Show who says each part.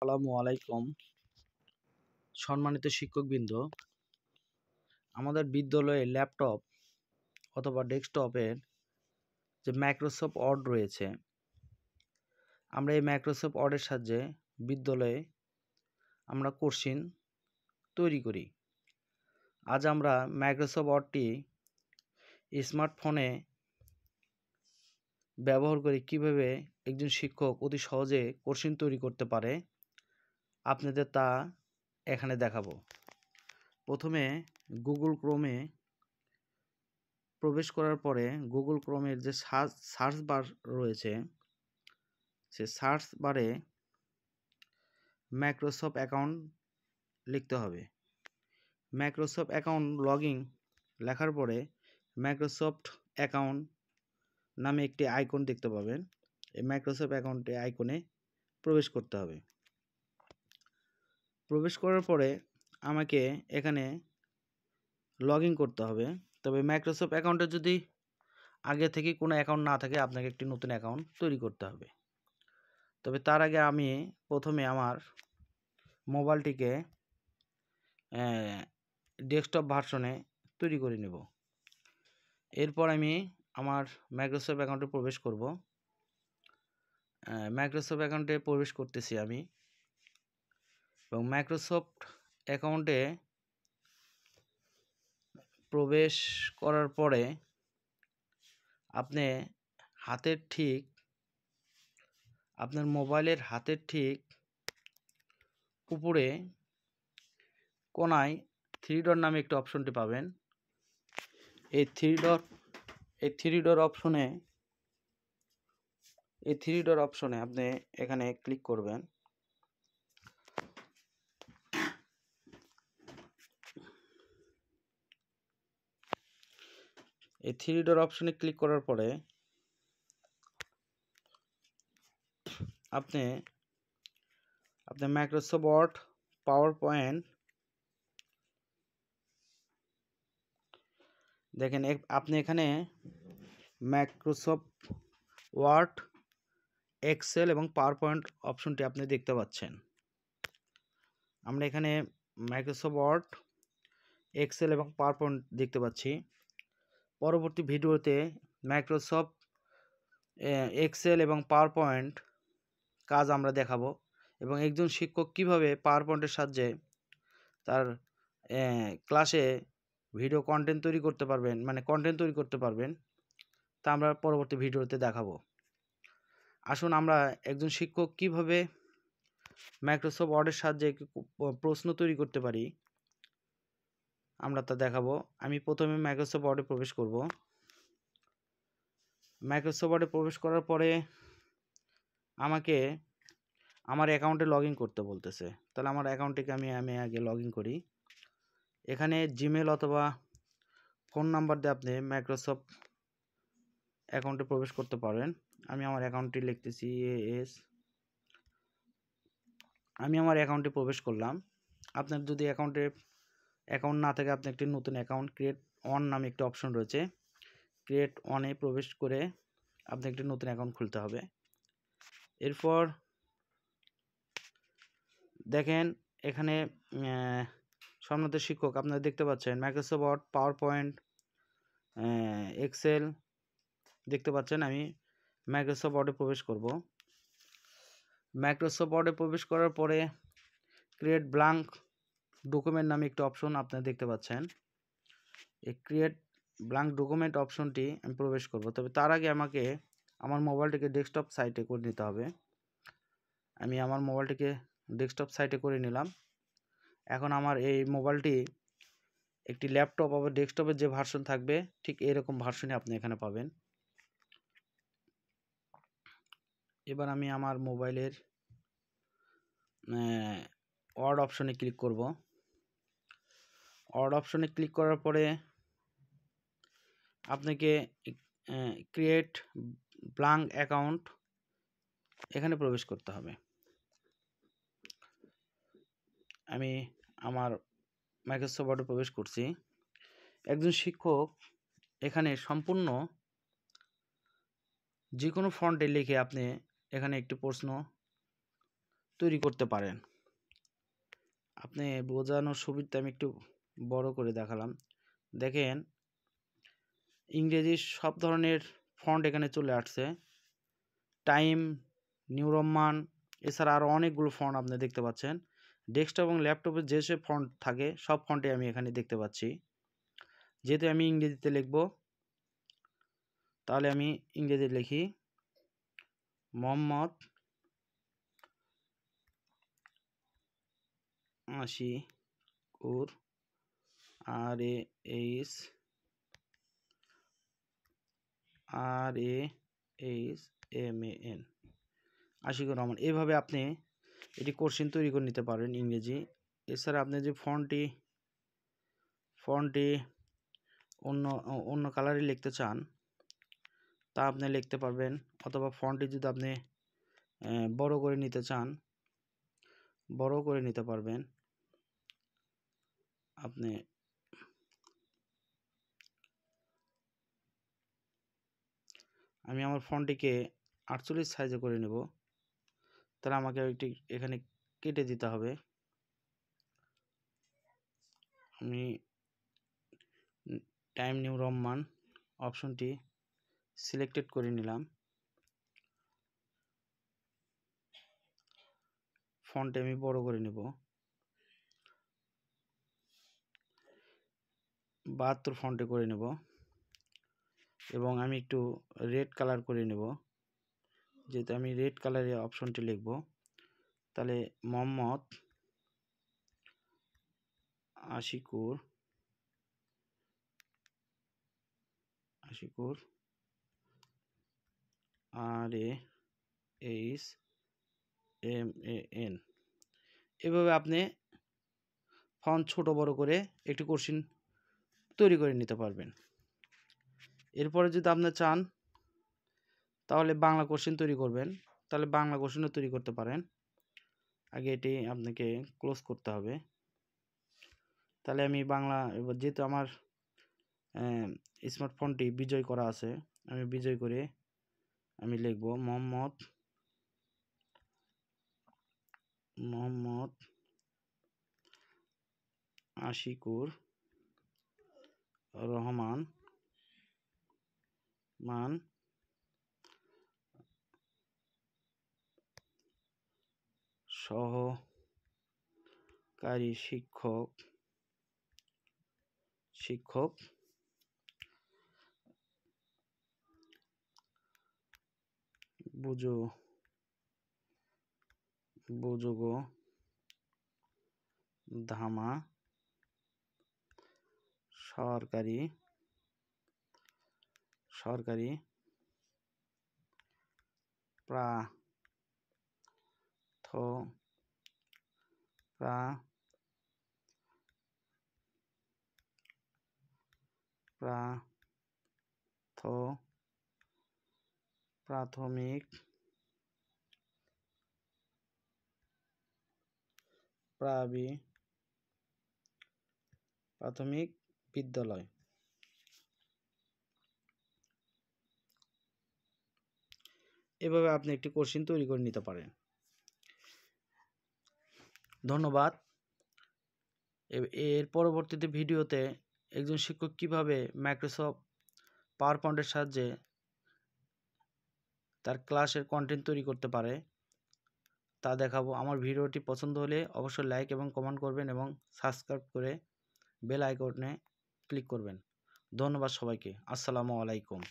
Speaker 1: আসসালামু আলাইকুম। সম্মানিত শিক্ষকবৃন্দ, আমাদের বিদ্যালয়ে ল্যাপটপ অথবা ডেস্কটপের যে মাইক্রোসফট ওয়ার্ড রয়েছে, আমরা এই মাইক্রোসফট ওয়ার্ডের সাহায্যে বিদ্যালয়ে আমরা কোশ্চিন তৈরি করি। আজ আমরা মাইক্রোসফট ওয়ার্ডটি স্মার্টফোনে ব্যবহার করে কিভাবে একজন শিক্ষক অতি সহজে কোশ্চিন তৈরি করতে পারে আপনাদের তা এখানে দেখাবো। প্রথমে গুগল ক্রোমে প্রবেশ করার পরে গুগল ক্রোমের যে সার্চ বার রয়েছে, সে সার্চ বারে মাইক্রোসফট অ্যাকাউন্ট লিখতে হবে। মাইক্রোসফট অ্যাকাউন্ট লগইন লেখার পরে মাইক্রোসফট অ্যাকাউন্ট নামে একটি আইকন দেখতে পাবেন। এই মাইক্রোসফট অ্যাকাউন্টে আইকনে প্রবেশ করতে হবে। প্রবেশ করার পরে আমাকে এখানে লগইন করতে হবে। তবে মাইক্রোসফট অ্যাকাউন্টে যদি আগে থেকে কোনো অ্যাকাউন্ট না থাকে, আপনাকে একটি নতুন অ্যাকাউন্ট তৈরি করতে হবে। তবে তার আগে আমি প্রথমে আমার মোবাইলটিকে ডেস্কটপ ভার্সনে তৈরি করে নেব। এরপর আমি আমার মাইক্রোসফট অ্যাকাউন্টে প্রবেশ করব। মাইক্রোসফট অ্যাকাউন্টে প্রবেশ করতেছি আমি, এবং মাইক্রোসফট অ্যাকাউন্টে প্রবেশ করার পরে আপনি আপনার মোবাইলের হাতের ঠিক উপরে কোনায় থ্রি ডট নামে একটি অপশনটি পাবেন। এই থ্রি ডট অপশনে আপনি এখানে ক্লিক করবেন। এই থ্রি ডট অপশনে ক্লিক করার পরে আপনি মাইক্রোসফট ওয়ার্ড, পাওয়ার পয়েন্ট দেখেন। আপনি এখানে মাইক্রোসফট ওয়ার্ড, এক্সেল এবং পাওয়ার পয়েন্ট অপশনটি আপনি দেখতে পাচ্ছেন। আমরা এখানে মাইক্রোসফট ওয়ার্ড, এক্সেল এবং পাওয়ার পয়েন্ট দেখতে পাচ্ছি। পরবর্তী ভিডিওতে মাইক্রোসফট এক্সেল এবং পাওয়ার পয়েন্ট কাজ আমরা দেখাবো, এবং একজন শিক্ষক কিভাবে পাওয়ার পয়েন্টের সাহায্যে তার ক্লাসে ভিডিও কন্টেন্ট তৈরি করতে পারবেন, তা আমরা পরবর্তী ভিডিওতে দেখাবো। আসুন আমরা একজন শিক্ষক কিভাবে মাইক্রোসফট ওয়ার্ডের সাহায্যে প্রশ্ন তৈরি করতে পারি আমরা তা দেখাবো। আমি প্রথমে মাইক্রোসফট ওয়ার্ডে প্রবেশ করব। মাইক্রোসফট ওয়ার্ডে প্রবেশ করার পরে আমাকে আমার অ্যাকাউন্টে লগ ইন করতে বলতেছে। তাহলে আমার অ্যাকাউন্টটিকে আমি আগে লগ ইন করি। এখানে জিমেল অথবা ফোন নাম্বার দিয়ে আপনি মাইক্রোসফট অ্যাকাউন্টে প্রবেশ করতে পারেন। আমি আমার অ্যাকাউন্টটি লিখতেছি আমি আমার অ্যাকাউন্টে প্রবেশ করলাম। আপনার যদি অ্যাকাউন্ট না থাকে, আপনি একটি নতুন অ্যাকাউন্ট ক্রিয়েট ওয়ান নামে একটি অপশন রয়েছে, ক্রিয়েট ওয়ানে প্রবেশ করে আপনি একটি নতুন অ্যাকাউন্ট খুলতে হবে। এরপর দেখেন এখানে সম্মানিত শিক্ষক, আপনারা দেখতে পাচ্ছেন Microsoft Word, PowerPoint, Excel দেখতে পাচ্ছেন। আমি মাইক্রোসফট ওয়ার্ডে প্রবেশ করব। মাইক্রোসফট ওয়ার্ডে প্রবেশ করার পরে ক্রিয়েট ব্ল্যাঙ্ক ডকুমেন্ট নামে একটি অপশন আপনারা দেখতে পাচ্ছেন। এই ক্রিয়েট ব্ল্যাঙ্ক ডকুমেন্ট অপশনটি আমি প্রবেশ করব। তবে তার আগে আমাকে আমার মোবাইলটিকে ডেস্কটপ সাইটে করে নিতে হবে। আমি আমার মোবাইলটিকে ডেস্কটপ সাইটে করে নিলাম। এখন আমার এই মোবাইলটি একটি ল্যাপটপ বা ডেস্কটপের যে ভার্সন থাকবে, ঠিক এরকম ভার্সনই আপনি এখানে পাবেন। এবার আমি আমার মোবাইলের ওয়ার্ড অপশনে ক্লিক করব। ওয়ার্ড অপশনে ক্লিক করার পরে আপনাকে ক্রিয়েট ব্ল্যাঙ্ক অ্যাকাউন্ট এখানে প্রবেশ করতে হবে। আমি আমার মাইক্রোসফট ওয়ার্ডে প্রবেশ করছি। একজন শিক্ষক এখানে সম্পূর্ণ যে কোনো ফন্টে লিখে আপনি এখানে একটি প্রশ্ন তৈরি করতে পারেন। আপনি বোঝানোর সুবিধা আমি একটু বড় করে দেখালাম। দেখেন ইংরেজির সব ধরনের ফন্ট এখানে চলে আসছে। টাইম নিউ রোমান এছাড়া আরও অনেকগুলো ফন্ট আপনি দেখতে পাচ্ছেন। ডেস্কটপ এবং ল্যাপটপে যেসব ফন্ট থাকে সব ফন্টে আমি এখানে দেখতে পাচ্ছি। যেহেতু আমি ইংরেজিতে লিখব তাহলে আমি ইংরেজি লিখি মোহাম্মদ আশিকুর RAHMAN আশিকুর রহমান। এইভাবে আপনি এটি কোশ্চেন তৈরি করে নিতে পারেন ইংরেজি। এছাড়া আপনি যে ফন্টটি অন্য কালারে লিখতে চান তা আপনি লিখতে পারবেন, অথবা ফন্টটি যদি আপনি বড় করে নিতে চান বড় করে নিতে পারবেন। আমি আমার ফন্টটিকে 48 সাইজে করে নেব। তাহলে আমাকে একটি এখানে কেটে দিতে হবে। আমি টাইম নিউ রোমান অপশনটি সিলেক্টেড করে নিলাম। ফন্টে আমি বড় করে নেব, 72 ফন্টে করে নেব এবং আমি একটু রেড কালার করে নেব। যেহেতু আমি রেড কালারের অপশনটি লিখব, তাহলে মোহাম্মদ আশিকুর RAHMAN। এভাবে আপনি ফন্ট ছোট বড় করে একটি কোশ্চেন তৈরি করে নিতে পারবেন। এরপরে যদি আপনি চান তাহলে বাংলা কোশ্চেন তৈরি করবেন, তাহলে বাংলা কোশ্চেনও তৈরি করতে পারেন। আগে এটি আপনাকে ক্লোজ করতে হবে। তাহলে আমি বাংলা, এবার যেহেতু আমার স্মার্টফোনটি বিজয় করা আছে, আমি বিজয় করে আমি লিখব মোহাম্মদ আশিকুর রহমান সহকারী শিক্ষক বুজুর্গ ধামা সরকারি প্রাথমিক বিদ্যালয়। এভাবে আপনি একটি কোশ্চেন তৈরি করে নিতে পারেন। ধন্যবাদ। এর পরবর্তীতে ভিডিওতে একজন শিক্ষক কিভাবে মাইক্রোসফট পাওয়ার পয়েন্টের সাহায্যে তার ক্লাসের কন্টেন্ট তৈরি করতে পারে তা দেখাবো। আমার ভিডিওটি পছন্দ হলে অবশ্যই লাইক এবং কমেন্ট করবেন এবং সাবস্ক্রাইব করে বেল আইকনে ক্লিক করবেন। ধন্যবাদ সবাইকে। আসসালামু আলাইকুম।